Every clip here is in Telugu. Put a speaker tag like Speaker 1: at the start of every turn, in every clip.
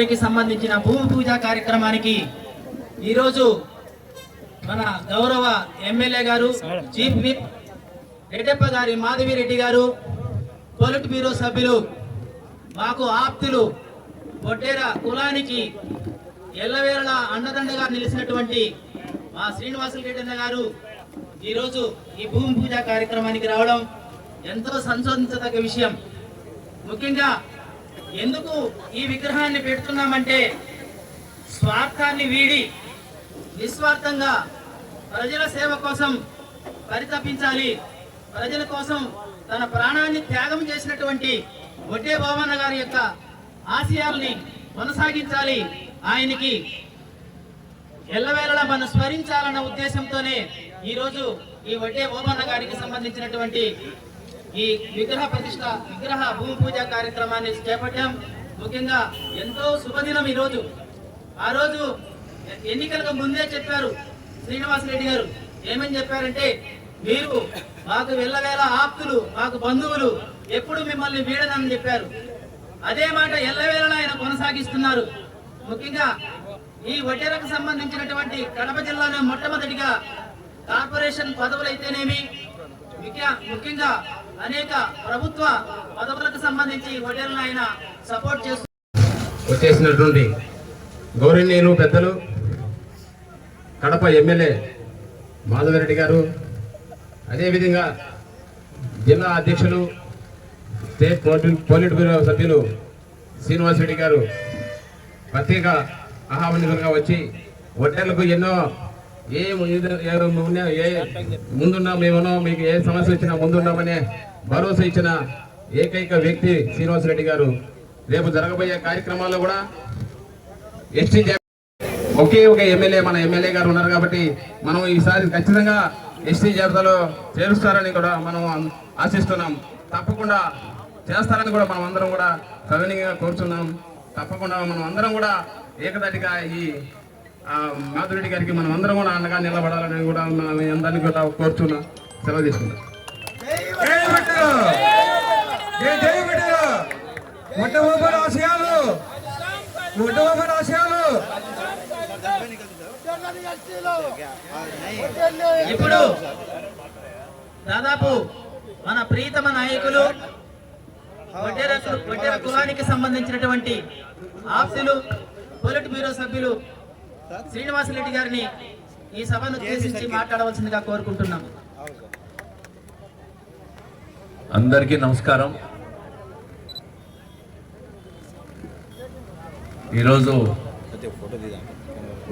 Speaker 1: గారికి సంబంధించిన భూమి పూజ కార్యక్రమానికి ఈరోజు మన గౌరవ ఎమ్మెల్యే గారు, చీఫ్ విప్ రెడ్డప్ప గారి మాధవిరెడ్డి గారు, పొలిట్ బ్యూరో సభ్యులు, మాకు ఆప్తులు, వడ్డేర కులానికి ఎల్లవేళలా అండదండగా నిలిచినటువంటి మా శ్రీనివాసరెడ్డి గారు ఈరోజు ఈ భూమి పూజ కార్యక్రమానికి రావడం ఎంతో సంతోషించదగ్గ విషయం. ముఖ్యంగా ఎందుకు ఈ విగ్రహాన్ని పెడుతున్నామంటే, స్వార్థాన్ని వీడి నిస్వార్థంగా ప్రజల సేవ కోసం పరితపించాలి, ప్రజల కోసం తన ప్రాణాన్ని త్యాగం చేసినటువంటి వడ్డే బాబన్న గారి యొక్క ఆశయాల్ని కొనసాగించాలి, ఆయనకి ఎల్లవేళలా మనం స్మరించాలన్న ఉద్దేశంతోనే ఈరోజు ఈ వడ్డే బాబన్న గారికి సంబంధించినటువంటి ఈ విగ్రహ భూమి పూజ కార్యక్రమాన్ని చేపట్టాం. ముఖ్యంగా ఎంతో శుభదినం ఈరోజు. ఆ రోజు ఎన్నికలకు ముందే చెప్పారు శ్రీనివాసరెడ్డి గారు. ఏమని చెప్పారంటే, మీరు మాకు ఎల్లవేళ ఆప్తులు, మాకు బంధువులు, ఎప్పుడు మిమ్మల్ని వీడనని చెప్పారు. అదే మాట ఎల్లవేళలా ఆయన కొనసాగిస్తున్నారు. ముఖ్యంగా ఈ వడ్డేరకు సంబంధించినటువంటి కడప జిల్లాలో మొట్టమొదటిగా కార్పొరేషన్ పదవులైతేనేమి, ముఖ్యంగా అనేక ప్రభుత్వ పదవులకు సంబంధించి వడ్డేరులను ఆయన సపోర్ట్ చేస్తూ
Speaker 2: వచ్చేసినటువంటి గౌరవనీయులు పెద్దలు కడప ఎమ్మెల్యే మాధవిరెడ్డి గారు, అదేవిధంగా జిల్లా అధ్యక్షులు, స్టేట్ పోలిట్ బ్యూరో సభ్యులు శ్రీనివాసరెడ్డి గారు ప్రత్యేక ఆహ్వానితులుగా వచ్చి వడ్డేర్లకు ఎన్నో ముందున్నా మేమనో, మీకు ఏ సమస్య వచ్చినా ముందున్నామనే భరోసా ఇచ్చిన ఏకైక వ్యక్తి శ్రీనివాసరెడ్డి గారు. రేపు జరగబోయే కార్యక్రమాల్లో కూడా ఎస్టీ ఒకే ఒక ఎమ్మెల్యే, మన ఎమ్మెల్యే గారు ఉన్నారు కాబట్టి మనం ఈసారి ఖచ్చితంగా ఎస్టీ జాబితాలో చేరుస్తారని కూడా మనం ఆశిస్తున్నాం. తప్పకుండా చేస్తారని కూడా మనం అందరం కూడా సవినీయంగా కోరుతున్నాం. తప్పకుండా మనం అందరం కూడా ఏకదాటిగా ఈ మాధురెడ్డి గారికి మనం అందరం కూడా అండగా నిలబడాలని కూడా మనం అందరినీ కూడా కోరుతున్నాం. సెలవు తీసుకుంటాం.
Speaker 1: ఇప్పుడు దాదాపు మన ప్రీతమ నాయకులు వడ్డేర కులానికి సంబంధించినటువంటి ఆప్తులు, పొలిట్ బ్యూరో సభ్యులు శ్రీనివాసరెడ్డి గారిని ఈ సభను ఉద్దేశించి మాట్లాడవలసిందిగా కోరుకుంటున్నాం.
Speaker 3: అందరికీ నమస్కారం. ఈరోజు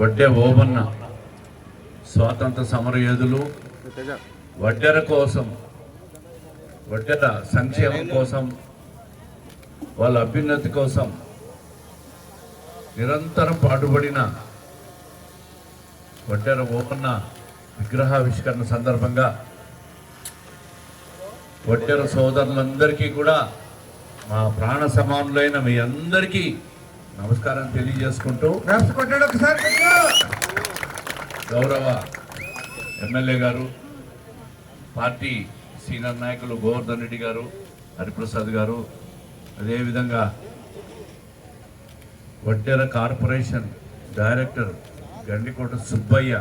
Speaker 3: వడ్డే ఓబన్న స్వాతంత్ర సమరయోధులు వడ్డెర కోసం, వడ్డెర సంక్షేమం కోసం, వాళ్ళ అభ్యున్నతి కోసం నిరంతరం పాటుపడిన వడ్డెర ఓబన్న విగ్రహావిష్కరణ సందర్భంగా వడ్డెర సోదరులందరికీ కూడా మా ప్రాణ సమానులైన మీ అందరికీ నమస్కారం తెలియజేసుకుంటూ, గౌరవ ఎమ్మెల్యే గారు, పార్టీ సీనియర్ నాయకులు గోవర్ధన్ రెడ్డి గారు, హరిప్రసాద్ గారు, అదేవిధంగా వడ్డెర కార్పొరేషన్ డైరెక్టర్ గండికోట సుబ్బయ్య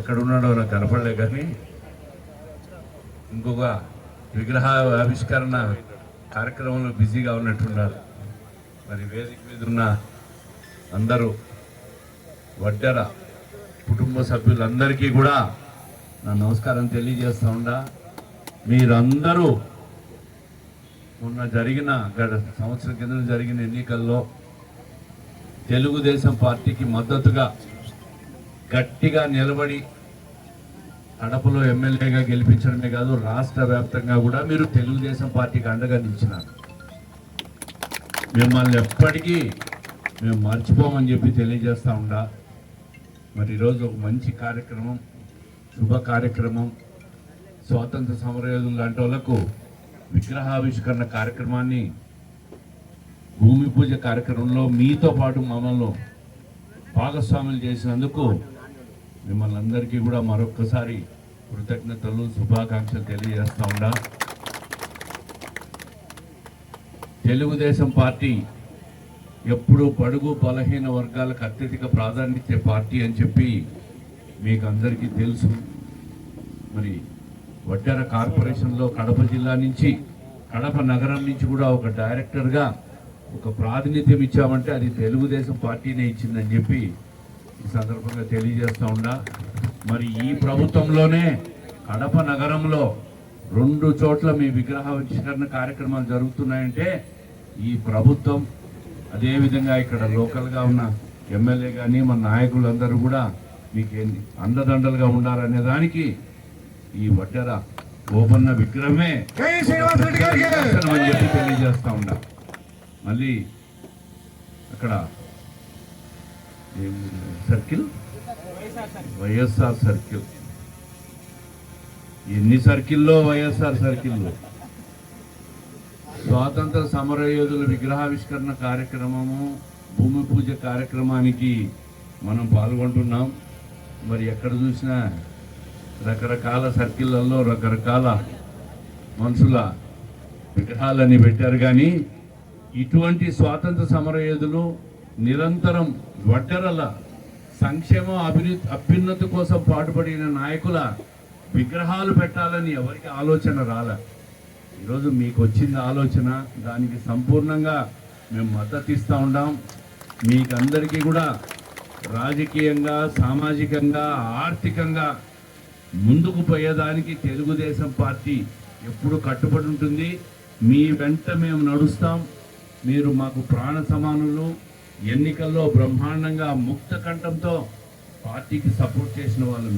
Speaker 3: ఎక్కడున్నాడో నాకు కనపడలే, కానీ ఇంకొక విగ్రహ ఆవిష్కరణ కార్యక్రమంలో బిజీగా ఉన్నట్టున్నారు. మరి వేదిక మీద ఉన్న అందరూ వడ్డెర కుటుంబ సభ్యులందరికీ కూడా నా నమస్కారం తెలియజేస్తూ ఉండా. మీరందరూ మొన్న జరిగిన సంవత్సరం కింద జరిగిన ఎన్నికల్లో తెలుగుదేశం పార్టీకి మద్దతుగా గట్టిగా నిలబడి కడపలో ఎమ్మెల్యేగా గెలిపించడమే కాదు, రాష్ట్ర వ్యాప్తంగా కూడా మీరు తెలుగుదేశం పార్టీకి అండగా నిలిచినారు. మిమ్మల్ని ఎప్పటికీ మేము మర్చిపోమని చెప్పి తెలియజేస్తూ ఉండా. మరి ఈరోజు ఒక మంచి కార్యక్రమం, శుభ కార్యక్రమం, స్వాతంత్ర సమరయోధులు లాంటి వాళ్ళకు విగ్రహావిష్కరణ కార్యక్రమాన్ని, భూమి పూజ కార్యక్రమంలో మీతో పాటు మమ్మల్ని భాగస్వాములు చేసినందుకు మిమ్మల్ని అందరికీ కూడా మరొక్కసారి కృతజ్ఞతలు, శుభాకాంక్షలు తెలియజేస్తూ ఉండా. తెలుగుదేశం పార్టీ ఎప్పుడు బడుగు బలహీన వర్గాలకు అత్యధిక ప్రాధాన్యత పార్టీ అని చెప్పి మీకు అందరికీ తెలుసు. మరి వడ్డెర కార్పొరేషన్లో కడప జిల్లా నుంచి, కడప నగరం నుంచి కూడా ఒక డైరెక్టర్గా ఒక ప్రాతినిధ్యం ఇచ్చామంటే అది తెలుగుదేశం పార్టీనే ఇచ్చిందని చెప్పి ఈ సందర్భంగా తెలియజేస్తూ ఉన్నా. మరి ఈ ప్రభుత్వంలోనే కడప నగరంలో 2 చోట్ల మీ విగ్రహావిష్కరణ కార్యక్రమాలు జరుగుతున్నాయంటే ఈ ప్రభుత్వం, అదేవిధంగా ఇక్కడ లోకల్గా ఉన్న ఎమ్మెల్యే కానీ మన నాయకులందరూ కూడా మీకు అండదండలుగా ఉండాలనే దానికి ఈ వడ్డెర ఓబన్న విగ్రహమే అని చెప్పి తెలియజేస్తా ఉన్నా. మళ్ళీ అక్కడ సర్కిల్, వైఎస్ఆర్ సర్కిల్, ఎన్ని సర్కిల్లో వైఎస్ఆర్ సర్కిల్లో స్వాతంత్ర సమరయోధుల విగ్రహావిష్కరణ కార్యక్రమము, భూమి పూజ కార్యక్రమానికి మనం పాల్గొంటున్నాం. మరి ఎక్కడ చూసినా రకరకాల సర్కిళ్లలో రకరకాల మనుషుల విగ్రహాలని పెట్టారు. కానీ ఇటువంటి స్వాతంత్ర సమరయోధులు నిరంతరం వడ్డెరల సంక్షేమ అభ్యున్నతి కోసం పాటుపడిన నాయకుల విగ్రహాలు పెట్టాలని ఎవరికి ఆలోచన రాలే. ఈరోజు మీకు వచ్చింది ఆలోచన, దానికి సంపూర్ణంగా మేము మద్దతు ఇస్తూ ఉన్నాం. మీకందరికీ కూడా రాజకీయంగా, సామాజికంగా, ఆర్థికంగా ముందుకు పోయేదానికి తెలుగుదేశం పార్టీ ఎప్పుడు కట్టుబడి ఉంటుంది. మీ వెంట మేము నడుస్తాం. మీరు మాకు ప్రాణ సమానులు. ఎన్నికల్లో బ్రహ్మాండంగా ముక్త కంఠంతో పార్టీకి సపోర్ట్ చేసిన వాళ్ళు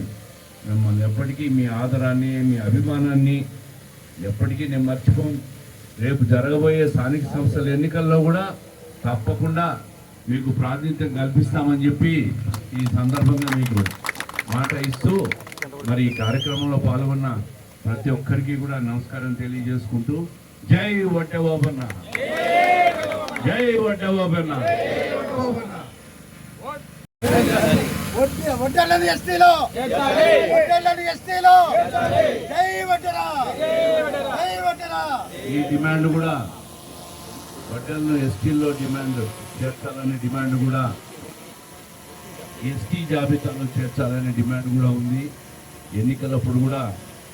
Speaker 3: మిమ్మల్ని ఎప్పటికీ మీ ఆదరాన్ని, మీ అభిమానాన్ని ఎప్పటికీ నేను మర్చిపోం. రేపు జరగబోయే స్థానిక సంస్థల ఎన్నికల్లో కూడా తప్పకుండా మీకు ప్రాతినిధ్యం కల్పిస్తామని చెప్పి ఈ సందర్భంగా మీకు మాట ఇస్తూ, మరి ఈ కార్యక్రమంలో పాల్గొన్న ప్రతి ఒక్కరికి కూడా నమస్కారం తెలియజేసుకుంటూ, జై వడ్డె ఓబన్న, జై వడ్డె ఓబన్న.
Speaker 4: వడ్డెరలను ఎస్టీలో, వడ్డెరలను ఎస్టీలో, జై వడ్డెర, జై వడ్డెర.
Speaker 3: ఈ డిమాండ్ కూడా వడ్డెరలను ఎస్టీల్లో డిమాండ్ చేర్చాలనే డిమాండ్ కూడా, ఎస్టీ జాబితాలో చేర్చాలనే డిమాండ్ కూడా ఉంది. ఎన్నికలప్పుడు కూడా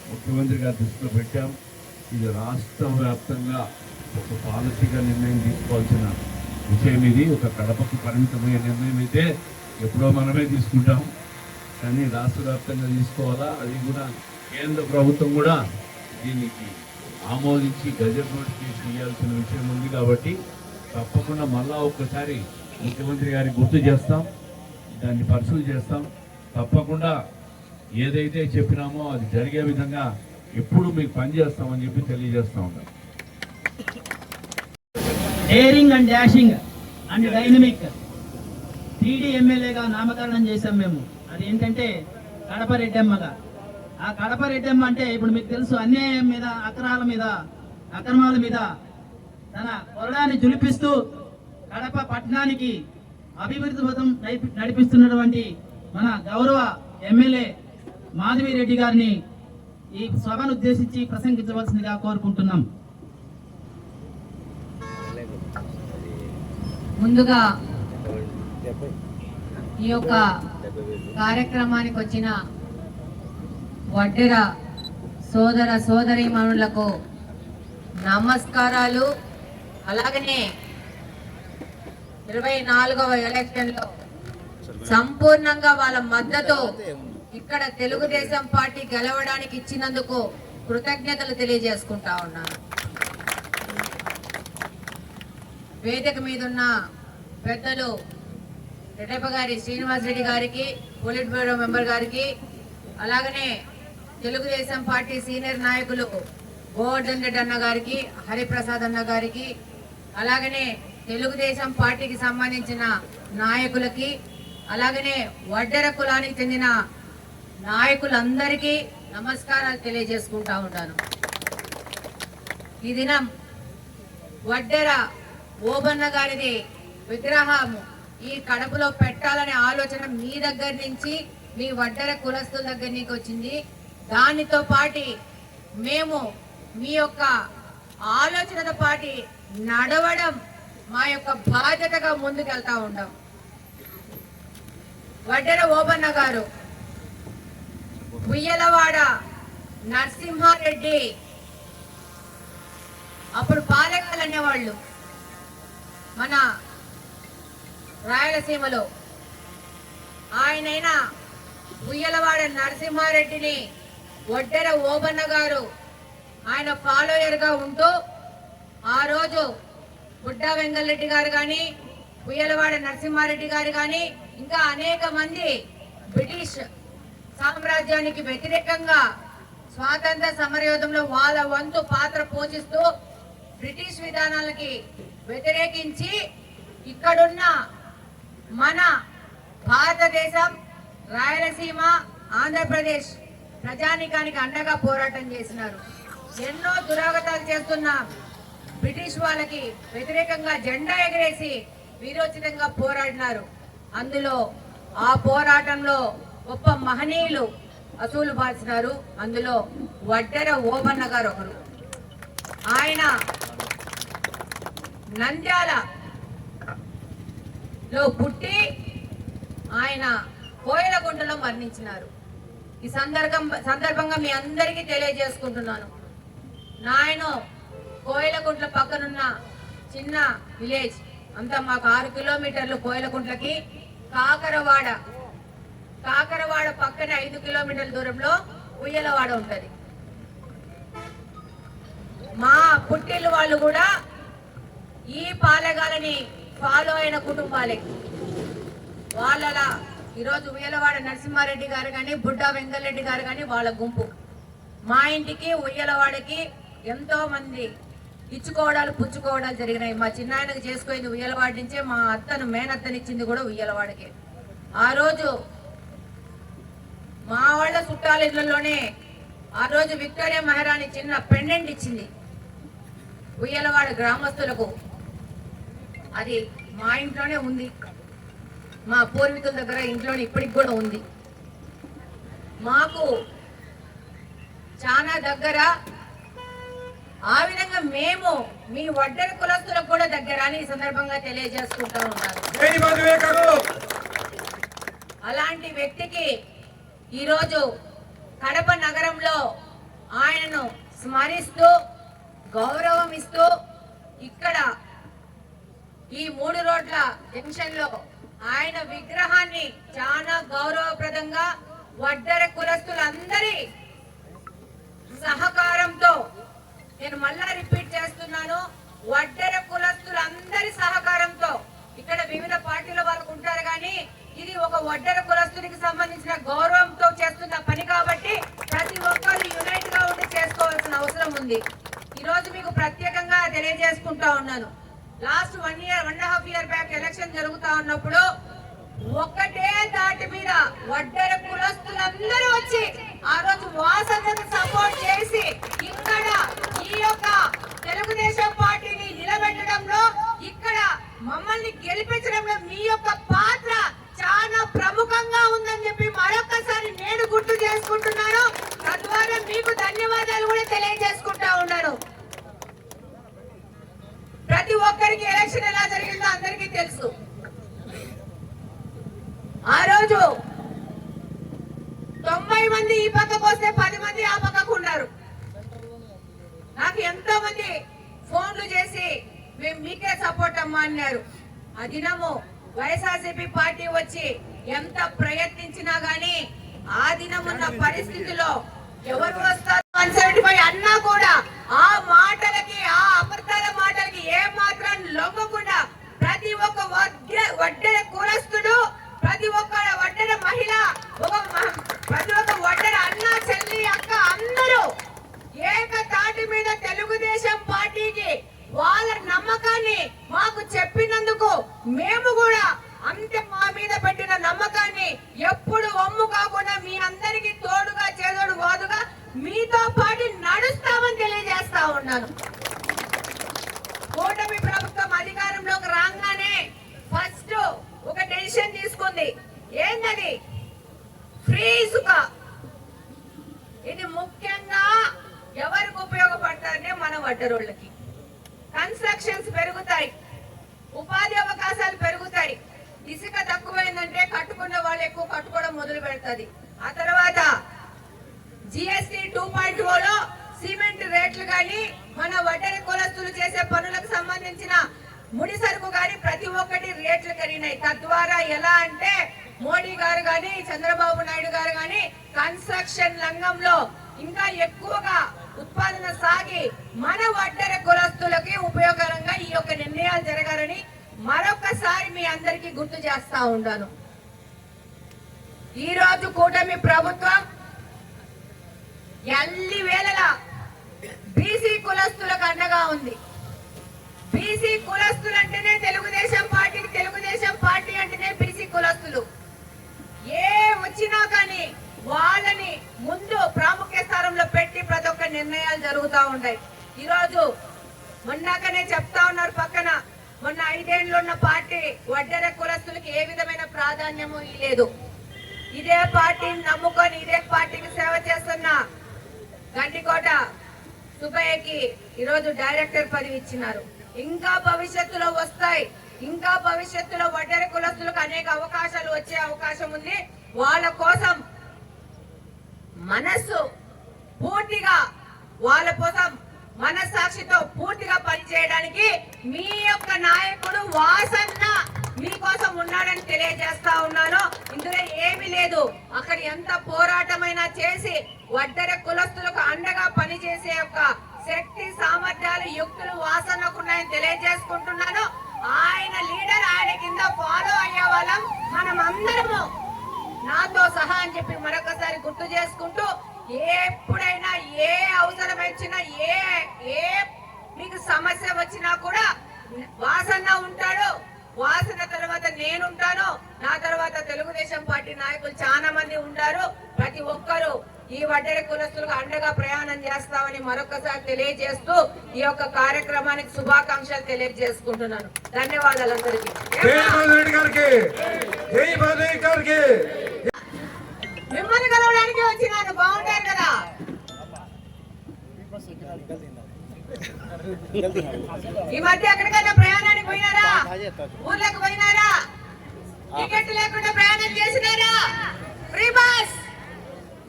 Speaker 3: ముఖ్యమంత్రి గారి దృష్టిలో పెట్టాం. ఇది రాష్ట్ర వ్యాప్తంగా ఒక పాలసీగా నిర్ణయం తీసుకోవాల్సిన విషయం. ఇది ఒక కడపకు పరిమితమయ్యే నిర్ణయం అయితే ఎప్పుడో మనమే తీసుకుంటాం, కానీ రాష్ట్ర వ్యాప్తంగా తీసుకోవాలా. అది కూడా కేంద్ర ప్రభుత్వం కూడా దీనికి ఆమోదించి గజెట్ నోటిఫికేషన్ ఇవ్వాల్సిన విషయం ఉంది. కాబట్టి తప్పకుండా మళ్ళా ఒక్కసారి ముఖ్యమంత్రి గారికి గుర్తు చేస్తాం, దాన్ని పరిశీలన చేస్తాం. తప్పకుండా ఏదైతే చెప్పినామో అది జరిగే విధంగా ఎప్పుడు మీకు పనిచేస్తామని చెప్పి తెలియజేస్తా ఉంటాం.
Speaker 1: Daring and dashing and dynamic 3D ఎమ్మెల్యేగా నామకరణం చేశాం మేము. అది ఏంటంటే కడప రెడ్డమ్మగా. ఆ కడప రెడ్డమ్మ అంటే ఇప్పుడు మీకు తెలుసు, అన్యాయం మీద, అక్రమాల మీద తన కొరడాన్ని జులిపిస్తూ కడప పట్టణానికి అభివృద్ధి పథం నడిపిస్తున్నటువంటి మన గౌరవ ఎమ్మెల్యే మాధవిరెడ్డి గారిని ఈ సభను ఉద్దేశించి ప్రసంగించవలసిందిగా కోరుకుంటున్నాం.
Speaker 5: ముందుగా ఈ యొక్క కార్యక్రమానికి వచ్చిన వడ్డెర సోదర సోదరీమణులకు నమస్కారాలు. అలాగనే 24వ ఎలక్షన్లో సంపూర్ణంగా వాళ్ళ మద్దతు ఇక్కడ తెలుగుదేశం పార్టీ గెలవడానికి ఇచ్చినందుకు కృతజ్ఞతలు తెలియజేసుకుంటా ఉన్నాను. వేదిక మీద ఉన్న పెద్దలు రెడ్డప్ప గారి శ్రీనివాస్ రెడ్డి గారికి, పొలిట్ బ్యూరో మెంబర్ గారికి, అలాగనే తెలుగుదేశం పార్టీ సీనియర్ నాయకులు గోవర్ధన్ రెడ్డి అన్న గారికి, హరిప్రసాద్ అన్న గారికి, అలాగనే తెలుగుదేశం పార్టీకి సంబంధించిన నాయకులకి, అలాగనే వడ్డెర కులానికి చెందిన నాయకులందరికీ నమస్కారాలు తెలియజేసుకుంటా ఉంటాను. ఈ దినం వడ్డెర ఓబన్న గారిది విగ్రహం ఈ కడపలో పెట్టాలనే ఆలోచన మీ దగ్గర నుంచి, మీ వడ్డెర కులస్తుల దగ్గర నుంచి వచ్చింది. దానితో పాటు మేము మీ యొక్క ఆలోచనతో పాటు నడవడం మా యొక్క బాధ్యతగా ముందుకెళ్తా ఉంటాం. వడ్డెర ఓబన్న గారు, ఉయ్యలవాడ నరసింహారెడ్డి, అప్పుడు పాలెగాలు అనేవాళ్ళు మన రాయలసీమలో. ఆయనైనా ఉయ్యలవాడ నరసింహారెడ్డిని వడ్డెర ఓబన్న గారు ఆయన ఫాలోయర్ గా ఉంటూ ఆ రోజు బుడ్డా వెంగళరెడ్డి గారు కానీ, ఉయ్యలవాడ నరసింహారెడ్డి గారు కానీ, ఇంకా అనేక మంది బ్రిటిష్ సామ్రాజ్యానికి వ్యతిరేకంగా స్వాతంత్ర సమరయోధంలో వాళ్ళ వంతు పాత్ర పోషిస్తూ బ్రిటిష్ విధానాలకి వ్యతిరేకించి ఇక్కడున్న మన భారతదేశం, రాయలసీమ, ఆంధ్రప్రదేశ్ ప్రజానీకానికి అండగా పోరాటం చేసినారు. ఎన్నో దురాగతాలు చేస్తున్న బ్రిటిష్ వాళ్ళకి వ్యతిరేకంగా జెండా ఎగరేసి వీరోచితంగా పోరాడినారు. అందులో ఆ పోరాటంలో గొప్ప మహనీయులు అసూలు బాల్చినారు. అందులో వడ్డెర ఓబన్న గారు ఒకరు. ఆయన నంద్యాలలో పుట్టి ఆయన కోయలగుంటలో మరణించినారు. ఈ సందర్భంగా మీ అందరికీ తెలియజేసుకుంటున్నాను, నాయన కోయలగుంట్ల పక్కనున్న చిన్న విలేజ్ అంతా మాకు 6 కిలోమీటర్లు కోయలగుంట్లకి. కాకరవాడ పక్కన 5 కిలోమీటర్ల దూరంలో ఉయ్యలవాడ ఉంటది. మా పుట్టిల్లు వాళ్ళు కూడా ఈ పాలెగాలని ఫాలో అయిన కుటుంబాలే. వాళ్ళ ఈరోజు ఉయ్యలవాడ నరసింహారెడ్డి గారు కానీ, బుడ్డా వెంగళరెడ్డి గారు కానీ వాళ్ళ గుంపు. మా ఇంటికి ఉయ్యలవాడకి ఎంతో మంది ఇచ్చుకోవడాలు పుచ్చుకోవడాలు జరిగినాయి. మా చిన్నాయనకు చేసుకునేది ఉయ్యలవాడ నుంచే. మా అత్తను మేనత్తనిచ్చింది కూడా ఉయ్యలవాడకి. ఆ రోజు మా వాళ్ళ చుట్టాల ఇళ్లలోనే ఆ రోజు విక్టోరియా మహారాణి చిన్న పెండెంట్ ఇచ్చింది ఉయ్యలవాడ గ్రామస్తులకు. అది మా ఇంట్లోనే ఉంది, మా పూర్వీకుల దగ్గర ఇంట్లోనే ఇప్పటికి కూడా ఉంది. మాకు చాలా దగ్గర. ఆ విధంగా మేము మీ వడ్డెర కులస్తులకు కూడా దగ్గర అని ఈ సందర్భంగా తెలియజేసుకుంటా ఉన్నాను. అలాంటి వ్యక్తికి ఈరోజు కడప నగరంలో ఆయనను స్మరిస్తూ గౌరవం ఇస్తూ ఇక్కడ ఈ 3 రోడ్ల జంక్షన్ లో ఆయన విగ్రహాన్ని చాలా గౌరవప్రదంగా వడ్డెర కులస్తులందరి సహకారంతో, నేను మళ్ళా రిపీట్ చేస్తున్నాను, వడ్డెర కులస్తులందరి సహకారంతో, ఇక్కడ వివిధ పార్టీల వాళ్ళకు ఉంటారు కానీ ఇది ఒక వడ్డెర కులస్తునికి సంబంధించిన గౌరవంతో చేస్తున్న పని కాబట్టి ప్రతి ఒక్కరు యునైట్ గా ఉండి చేసుకోవాల్సిన అవసరం ఉంది. ఈ రోజు మీకు ప్రత్యేకంగా తెలియజేసుకుంటా ఉన్నాను. లాస్ట్ 1.5 ఇయర్ బ్యాక్ ఎలక్షన్ జరుగుతా ఉన్నప్పుడు ఒక్కటే దాటి మీద వడ్డెర కులస్తులందరూ వచ్చి ఆ రోజు వాసనకు సపోర్ట్ చేసి ఇక్కడ ఈ యొక్క తెలుగుదేశం పార్టీని నిలబెట్టడంలో, ఇక్కడ మమ్మల్ని గెలిపించడంలో మీ యొక్క పాత్ర చాలా ప్రముఖంగా ఉందని చెప్పి మరొకసారి నేను గుర్తు చేసుకుంటున్నాను. తద్వారా మీకు ధన్యవాదాలు కూడా తెలియజేసుకుంటా ఉన్నాను. ప్రతి ఒక్కరికి ఎలక్షన్ ఎలా జరిగిందో అందరికీ తెలుసు. ఆ రోజు 90 మంది ఈ పక్కకు వస్తే 10 మంది ఆ పక్కకు ఉన్నారు. నాకు ఎంతో మంది ఫోన్లు చేసి మేము మీకే సపోర్ట్ అమ్మా అన్నారు. ఆ దినము వైఎస్ఆర్సీపీ పార్టీ వచ్చి ఎంత ప్రయత్నించినా గానీ ఆ దినం ఉన్న పరిస్థితిలో ఎవరు వస్తారు 175 అన్నా కూడా ఆ మాటలకి, ఆ అబద్ధాల మాటలకి ఏ మాత్రం లొంగకుండా ప్రతి ఒక్క వడ్డెర కులస్తుడు, ప్రతి ఒక్క వడ్డెర మహిళ, ప్రతి ఒక్క వడ్డెర అన్న, చెల్లి, అక్క అందరూ ఏకతాటి మీద తెలుగుదేశం పార్టీకి వాళ్ళ నమ్మకాన్ని మాకు చెప్పినందుకు మేము కూడా అంతే మా మీద పెట్టిన నమ్మకాన్ని ఎప్పుడు ఒమ్ము కాకుండా మీ అందరికీ తోడుగా చేదోడు వాదుగా మీతో పాటు నడుస్తామని తెలియజేస్తా ఉన్నాను. కూటమి ప్రభుత్వం అధికారంలోకి రాగానే ఫస్ట్ ఒక డెసిషన్ తీసుకుంది. ఏంటది? ఫ్రీ ఇసుక. ఇది ముఖ్యంగా ఎవరికి ఉపయోగపడతారంటే మన వడ్డరోళ్ళకి. కన్స్ట్రక్షన్స్ పెరుగుతాయి, ఉపాధి అవకాశాలు పెరుగుతాయి. ఇసుక తక్కువైందంటే కట్టుకున్న వాళ్ళు ఎక్కువ కట్టుకోవడం మొదలు పెడుతుంది. ఆ తర్వాత జిఎస్టి 2.0లో సిమెంట్ రేట్లు గాని, మన వడ్డెర కులస్తులు చేసే పనులకు సంబంధించిన ముడి సరుకు గాని ప్రతి ఒక్కటి రేట్లు పెరిగినాయి. తద్వారా ఎలా అంటే మోడీ గారు గాని, చంద్రబాబు నాయుడు గారు గాని కన్స్ట్రక్షన్ రంగంలో ఇంకా ఎక్కువగా ఉత్పాదన సాగి మన వడ్డెర కులస్తులకి ఉపయోగకరంగా ఈ యొక్క నిర్ణయాలు జరగాలని మరొకసారి మీ అందరికీ గుర్తు చేస్తా ఉన్నాను. ఈ రోజు కూటమి ప్రభుత్వం ఎల్లి వేళలా బీసీ కులస్తులకు అండగా ఉంది. బీసీ కులస్తులు అంటేనే తెలుగుదేశం పార్టీ అంటేనే బీసీ కులస్తులు. ఏ వచ్చినా కానీ వాళ్ళని ముందు ప్రాముఖ్య స్థానంలో పెట్టి ప్రతి ఒక్క నిర్ణయాలు జరుగుతూ ఉంటాయి. ఈరోజు మొన్నకనే చెప్తా ఉన్నారు పక్కన, మొన్న 5 ఏళ్ళు ఉన్న పార్టీ వడ్డెర కులస్తులకి ఏ విధమైన ప్రాధాన్యము లేదు. ఇదే పార్టీని నమ్ముకొని ఇదే పార్టీకి సేవ చేస్తున్న గంటికోట సుబ్బయ్యకి ఈరోజు డైరెక్టర్ పదవి ఇచ్చినారు. ఇంకా భవిష్యత్తులో వస్తాయి. ఇంకా భవిష్యత్తులో వడ్డెర కులస్తులకు అనేక అవకాశాలు వచ్చే అవకాశం ఉంది. వాళ్ళ కోసం మనస్సు పూర్తిగా, వాళ్ళ కోసం మనస్సాక్షితో పూర్తిగా పనిచేయడానికి మీ యొక్క నాయకుడు వాసన్న మీకోసం ఉన్నాడని తెలియజేస్తా ఉన్నాను. ఇందులో ఏమీ లేదు. అక్కడ ఎంత పోరాటమైనా చేసి వడ్డెర కులస్తులకు అండగా పనిచేసే యొక్క శక్తి, సామర్థ్యాలు, యుక్తులు వాసనకు ఉన్నాయని తెలియజేసుకుంటున్నాను. ఆయన లీడర్, ఆయన కింద ఫాలో అయ్యే వాళ్ళం మనం అందరము, నాతో సహా అని చెప్పి మరొకసారి గుర్తు చేసుకుంటూ, ఎప్పుడైనా ఏ అవసరం వచ్చినా ఏ మీకు సమస్య వచ్చినా కూడా వాసన్న ఉంటాడు. వాసన తర్వాత నేనుంటాను. నా తర్వాత తెలుగుదేశం పార్టీ నాయకులు చాలా మంది ఉంటారు. ప్రతి ఒక్కరూ ఈ వడ్డెర కులస్తులకు అండగా ప్రయాణం చేస్తామని మరొకసారి తెలియజేస్తూ ఈ యొక్క కార్యక్రమానికి శుభాకాంక్షలు తెలియజేసుకుంటున్నాను. ధన్యవాదాలు అందరికీ. మిమ్మల్ని కలవడానికి వచ్చినాను, బాగుంటారు కదా. ఈ మధ్య ఎక్కడికైనా ప్రయాణానికి పోయినారా? ఊర్లకు పోయినారా? టికెట్ లేకుండా ప్రయాణం చేసినారా? ఫ్రీ బస్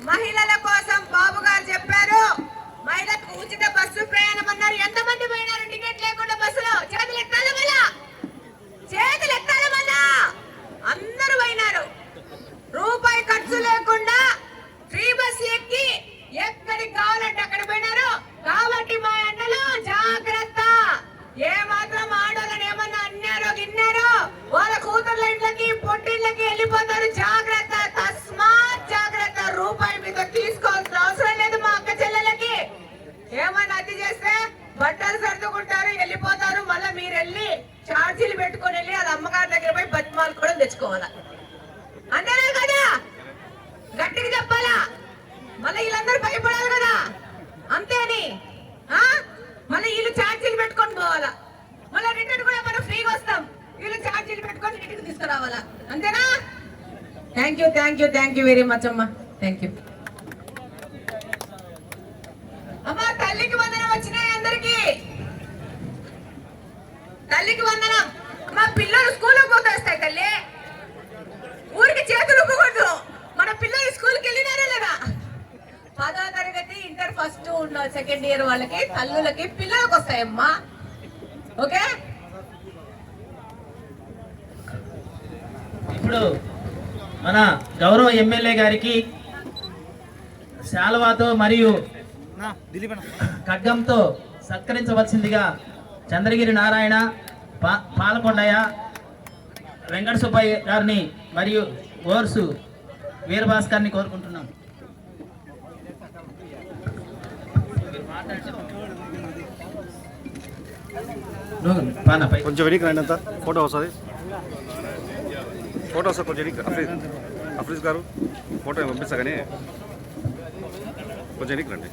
Speaker 5: మహిళల కోసం బాబు గారు చెప్పారు. మహిళలకు ఉచిత బస్సు ప్రయాణం అన్నారు. ఎంతమంది పోయినారు టికెట్ లేకుండా బస్సులో? చేతులు ఎత్తాల వల్ల, చేతులు ఎత్తాల వల్ల అందరూ పోయినారు. రూపాయి ఖర్చు లేకుండా ఫ్రీ బస్ ఎక్కి ఎక్కడికి కావాలంటే అక్కడ పోయినారు. కాబట్టి మా అన్నలు జాగ్రత్త. ఏ మాత్రం ఆడోళ్ళని ఏమన్నా అన్నారో గిన్నారో వాళ్ళ కూతుర్ల ఇంట్లకి పొట్టిళ్ళకి వెళ్ళిపోతారు. జాగ్రత్త, తస్మాత్ జాగ్రత్త. రూపాయి మీద తీసుకోవాల్సిన అవసరం లేదు. మా అక్క చెల్లెలకి ఏమన్నా అతి చేస్తే బట్టలు సర్దుకుంటారు, వెళ్ళిపోతారు. మళ్ళీ మీరు వెళ్ళి ఛార్జీలు పెట్టుకుని వెళ్ళి అది అమ్మగారి దగ్గర పోయి బతిమాలు కూడా తెచ్చుకోవాలా. అంతేనా కదా? గట్టిగా చెప్పాలా? మళ్ళీ వీళ్ళందరూ భయపడాలి కదా. అంతేని మళ్ళీ వీళ్ళు ఛార్జీలు పెట్టుకొని పోవాలా. మళ్ళీ రిటర్న్ కూడా మనం ఫ్రీగా వస్తాం. వీళ్ళు ఛార్జీలు పెట్టుకొని ఇంటికి తీసుకురావాలా. అంతేనా? థ్యాంక్ యూ వెరీ మచ్ అమ్మా. థ్యాంక్ యూ అమ్మా. తల్లికి వందనం వచ్చినాయి అందరికి. తల్లికి వందనం. మా పిల్లలు స్కూల్కి పోతే వస్తాయి తల్లి. ఊరికి చేతులు ఊపకూడదు. మన పిల్లలు స్కూల్కి వెళ్ళినారా లేదా? 10వ తరగతి, ఇంటర్ ఫస్ట్ ఉన్న సెకండ్ ఇయర్ వాళ్ళకి, తల్లులకి, పిల్లలకు వస్తాయమ్మా. ఓకే.
Speaker 1: ఇప్పుడు మన గౌరవ ఎమ్మెల్యే గారికి శాల్వాతో మరియు ఖడ్గంతో సత్కరించవలసిందిగా చంద్రగిరి నారాయణ, పాలకొండయ్య, వెంకట సుబ్బయ్య గారిని మరియు గోర్సు వీరభాస్కర్ని కోరుకుంటున్నాం.
Speaker 6: కొంచెం వెనక్కి రండి. అంతా ఫోటో వస్తుంది. ఫోటో వస్తుంది కొంచెం వెనక్కి. అఫ్రీజ్ గారు ఫోటో పంపిస్తా కానీ కొంచెం వెనక్కి రండి.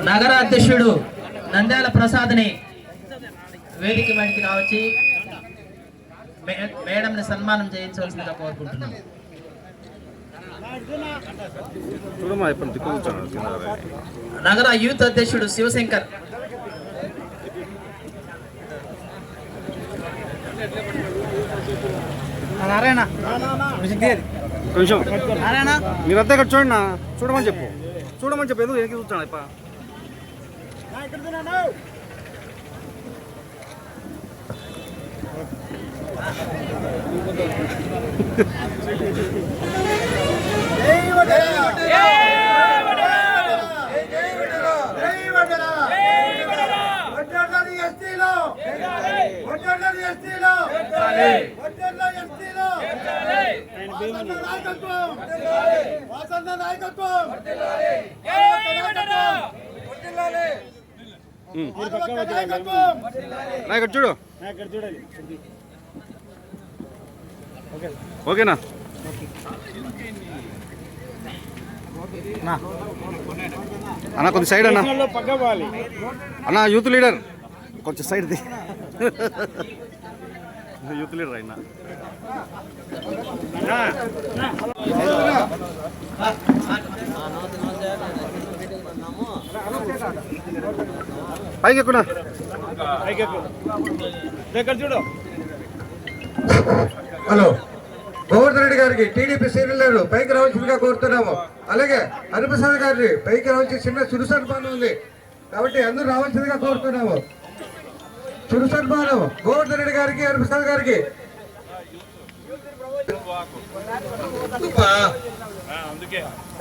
Speaker 1: నగర అధ్యక్షుడు నంద్యాల ప్రసాద్ని వేదిక మీదకి రావచ్చి మేడంని సన్మానం చేయించవలసిందిగా కోరుకుంటున్నాం.
Speaker 6: చూడమ్మా ఇప్పుడు దిక్కు కూర్చోండి.
Speaker 1: నగర యూత్ అధ్యక్షుడు శివశంకర్.
Speaker 6: కొంచెం మీరంతా ఇక్కడ చూడండి, చూడమని చెప్పు ఎందుకు వెనక్కి చూస్తాను ఇప్ప. ఇక్కడ చూడు, ఓకేనా? అన్న కొంచెం సైడ్ అన్న, అన్న యూత్ లీడర్ కొంచెం సైడ్ ది. యూత్ లీడర్ అయినా పైకి ఎక్కునా, చూడు.
Speaker 4: హలో, గోవర్ధన్ రెడ్డి గారికి టీడీపీ సీనియర్ పైకి రావాల్సిందిగా కోరుతున్నాము. అలాగే హరిప్రసాద్ గారిని పైకి రావాల్సి చిన్న చురు సన్మానం ఉంది కాబట్టి అందరూ రావాల్సిందిగా కోరుతున్నాము. చురు సన్మానం గోవర్ధన్ రెడ్డి గారికి, హరిప్రసాద్ గారికి.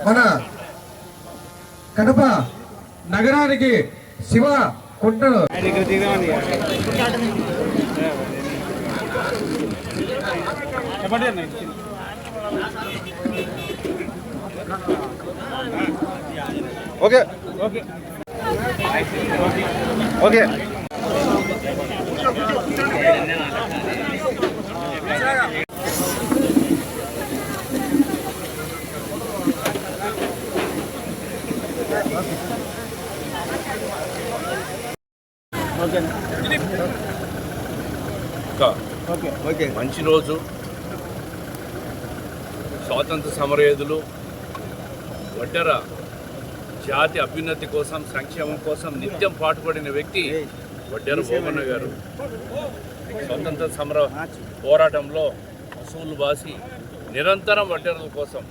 Speaker 4: మన కడప నగరానికి శివ కుంటలు
Speaker 6: ఓకే ఓకే
Speaker 3: మంచి రోజు. స్వాతంత్ర సమరయోధులు, వడ్డెర జాతి అభ్యున్నతి కోసం, సంక్షేమం కోసం నిత్యం పాటుపడిన వ్యక్తి వడ్డెర ఓబన్న గారు. స్వాతంత్ర సమర పోరాటంలో అసూలు బాసి నిరంతరం వడ్డెరల కోసం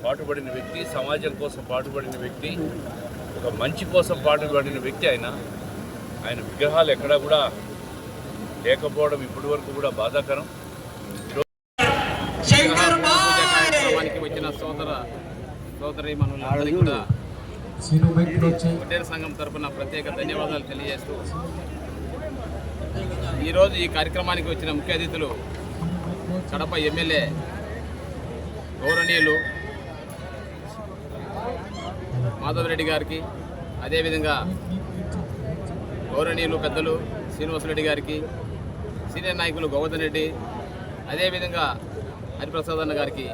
Speaker 3: పాటుపడిన వ్యక్తి, సమాజం కోసం పాటుపడిన వ్యక్తి, ఒక మంచి కోసం పాటుపడిన వ్యక్తి. ఆయన విగ్రహాలు ఎక్కడా కూడా లేకపోవడం ఇప్పటి వరకు కూడా బాధాకరం.
Speaker 2: కార్యక్రమానికి వచ్చిన సోదరి మనులందరికీ కూడా వడ్డెర సంఘం తరఫున ప్రత్యేక ధన్యవాదాలు తెలియజేస్తూ, ఈరోజు ఈ కార్యక్రమానికి వచ్చిన ముఖ్య అతిథులు కడప ఎమ్మెల్యే గౌరవనీయులు మాధవరెడ్డి గారికి, అదేవిధంగా గౌరవనీయులు పెద్దలు శ్రీనివాసరెడ్డి గారికి, సీనియర్ నాయకులు గోవర్ధన్ రెడ్డి, అదేవిధంగా హరిప్రసాద్ అన్న గారికి,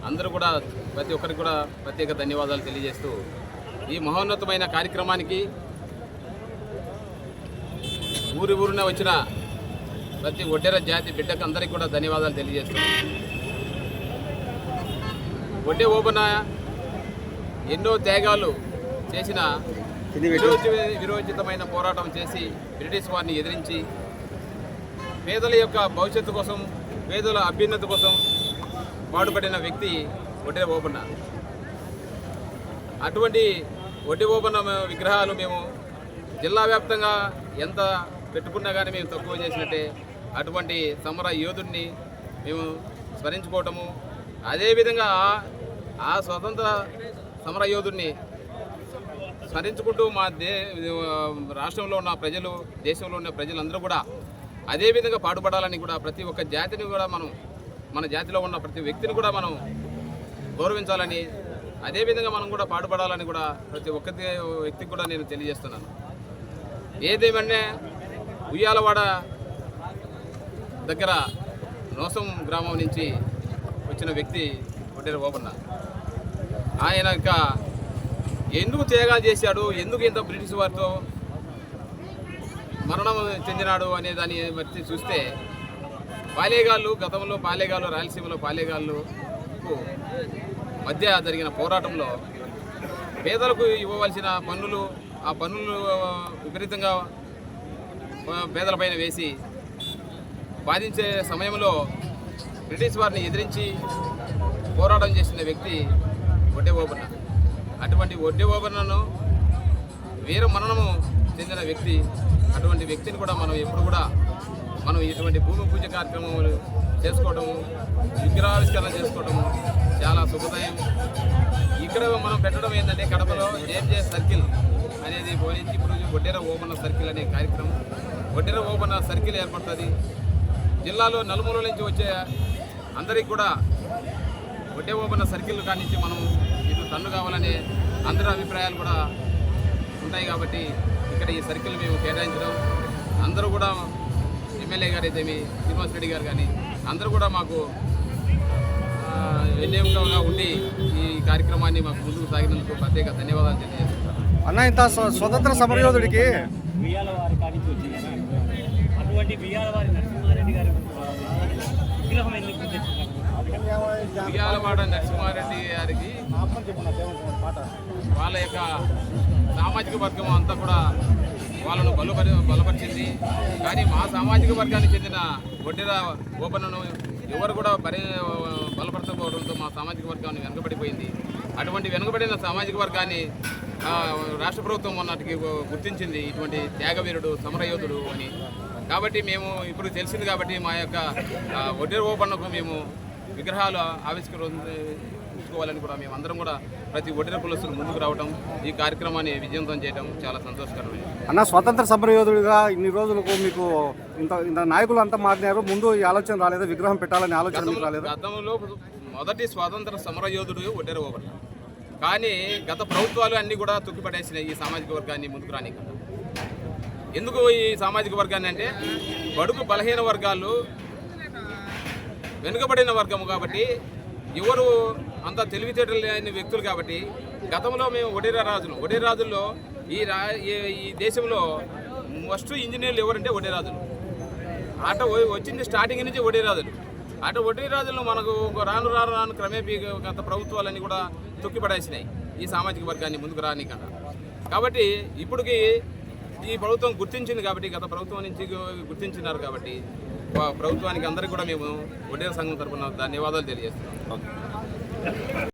Speaker 2: అందరూ కూడా ప్రతి ఒక్కరికి కూడా ప్రత్యేక ధన్యవాదాలు తెలియజేస్తూ, ఈ మహోన్నతమైన కార్యక్రమానికి ఊరిన వచ్చిన ప్రతి వడ్డెర జాతి బిడ్డకు అందరికీ కూడా ధన్యవాదాలు తెలియజేస్తున్నాం. వడ్డే ఓబన్న ఎన్నో త్యాగాలు చేసిన విరోచితమైన పోరాటం చేసి బ్రిటిష్ వారిని ఎదిరించి పేదల యొక్క భవిష్యత్తు కోసం, పేదల అభ్యున్నతి కోసం పాటుపడిన వ్యక్తి వడ్డే ఓబన్న. అటువంటి వడ్డే ఓబన్న విగ్రహాలు మేము జిల్లా వ్యాప్తంగా ఎంత పెట్టుకున్నా కానీ మేము తక్కువ చేసినట్టే. అటువంటి సమర యోధుడిని మేము స్మరించుకోవటము, అదేవిధంగా ఆ స్వతంత్ర సమర యోధుడిని స్మరించుకుంటూ మా రాష్ట్రంలో ఉన్న ప్రజలు, దేశంలో ఉన్న ప్రజలందరూ కూడా అదేవిధంగా పాటుపడాలని కూడా ప్రతి ఒక్క జాతిని కూడా మన జాతిలో ఉన్న ప్రతి వ్యక్తిని కూడా మనం గౌరవించాలని, అదేవిధంగా మనం కూడా పాటుపడాలని కూడా ప్రతి ఒక్క వ్యక్తికి కూడా నేను తెలియజేస్తున్నాను. ఏదేమన్నా ఉయ్యాలవాడ దగ్గర నోసం గ్రామం నుంచి వచ్చిన వ్యక్తి వడ్డెర ఓబన్న. ఆయన ఎందుకు త్యాగాలు చేశాడు, ఎందుకు ఇంత బ్రిటిష్ వారితో మరణం చెందినాడు అనే దాన్ని బట్టి చూస్తే పాలేగాళ్ళు గతంలో పాలేగాళ్ళు రాయలసీమలో పాలేగాళ్ళకు మధ్య జరిగిన పోరాటంలో పేదలకు ఇవ్వవలసిన పన్నులు ఆ పన్నులు విపరీతంగా పేదలపైన వేసి బాధించే సమయంలో బ్రిటిష్ వారిని ఎదిరించి పోరాటం చేసిన వ్యక్తి వడ్డే ఓబన్న. అటువంటి వడ్డే ఓబన్నను వీర మరణము చెందిన వ్యక్తి. అటువంటి వ్యక్తిని కూడా మనం ఎప్పుడు కూడా మనం ఇటువంటి భూమి పూజ కార్యక్రమాలు చేసుకోవడము, విగ్రహావిష్కరణ చేసుకోవడము చాలా శుభదాయం. ఇక్కడ మనం పెట్టడం ఏంటంటే కడపలో జేఎంజే సర్కిల్ అనేది పోయించి ఇప్పుడు వడ్డేర ఓబన్న సర్కిల్ అనే కార్యక్రమం, వడ్డేర ఓబన్న సర్కిల్ ఏర్పడుతుంది. జిల్లాలో నలుమూలల నుంచి వచ్చే అందరికీ కూడా వడ్డే ఓబన్న సర్కిల్ కానించి మనం ఇది తన్ను కావాలనే అందరి అభిప్రాయాలు కూడా ఉంటాయి. కాబట్టి ఇక్కడ ఈ సర్కిల్ మేము కేటాయించడం, అందరూ కూడా ఎమ్మెల్యే గారు అయితే శ్రీనివాస్ రెడ్డి గారు కానీ అందరూ కూడా మాకు వినియోగంగా ఉండి ఈ కార్యక్రమాన్ని మాకు ముందుకు సాగినందుకు ప్రత్యేక ధన్యవాదాలు తెలియజేస్తున్నాను.
Speaker 6: అన్న, ఇంత స్వతంత్ర సమరయోధుడికి
Speaker 2: ఉయ్యాలవాడ నరసింహారెడ్డి గారికి వాళ్ళ యొక్క సామాజిక వర్గం అంతా కూడా వాళ్ళను బలపరిచింది. కానీ మా సామాజిక వర్గానికి చెందిన వడ్డేర ఓబన్నను ఎవరు కూడా బలపరచకపోవడంతో మా సామాజిక వర్గాన్ని వెనుకబడిపోయింది. అటువంటి వెనుకబడిన సామాజిక వర్గాన్ని రాష్ట్ర ప్రభుత్వం మొన్నటికి గుర్తించింది ఇటువంటి త్యాగవీరుడు సమరయోధుడు అని. కాబట్టి మేము ఇప్పుడు తెలిసింది కాబట్టి మా యొక్క వడ్డేర ఓబన్నకు మేము విగ్రహాలు ఆవిష్కరించుకోవాలని కూడా మేము అందరం కూడా ప్రతి వడ్డేర కులస్తులు ముందుకు రావడం, ఈ కార్యక్రమాన్ని విజయవంతం చేయడం చాలా సంతోషకరమైనది.
Speaker 6: అన్న, స్వతంత్ర సమరయోధుడిగా ఇన్ని రోజులకు మీకు ఇంత నాయకులు అంతా మారినారు, ముందు ఈ ఆలోచన రాలేదా? విగ్రహం పెట్టాలని ఆలోచన మీకు రాలేదా?
Speaker 2: గతంలో మొదటి స్వాతంత్ర సమరయోధుడు వడ్డేర ఓబన్న. కానీ గత ప్రభుత్వాలు అన్నీ కూడా తొక్కిపడేసినాయి ఈ సామాజిక వర్గాన్ని ముందుకు రానికి. ఎందుకు ఈ సామాజిక వర్గాన్ని అంటే బడుగు బలహీన వర్గాలు వెనుకబడిన వర్గము కాబట్టి ఎవరు అంత తెలివితేటలు లేని వ్యక్తులు కాబట్టి గతంలో మేము వడ్డేర రాజుల్లో ఈ దేశంలో ఫస్ట్ ఇంజనీర్లు ఎవరంటే వడ్డేరాజులు. ఆట వచ్చింది స్టార్టింగ్ నుంచి వడ్డేరాజులు. అటు వడ్డేరాజులను మనకు రాను క్రమేపీ గత ప్రభుత్వాలన్నీ కూడా తొక్కిపడేసినాయి ఈ సామాజిక వర్గాన్ని ముందుకు రానికన్నా. కాబట్టి ఇప్పటికి ఈ ప్రభుత్వం గుర్తించింది కాబట్టి, గత ప్రభుత్వం నుంచి గుర్తించినారు కాబట్టి ప్రభుత్వానికి అందరికీ కూడా మేము వడ్డేర సంఘం తరఫున ధన్యవాదాలు తెలియజేస్తున్నాం.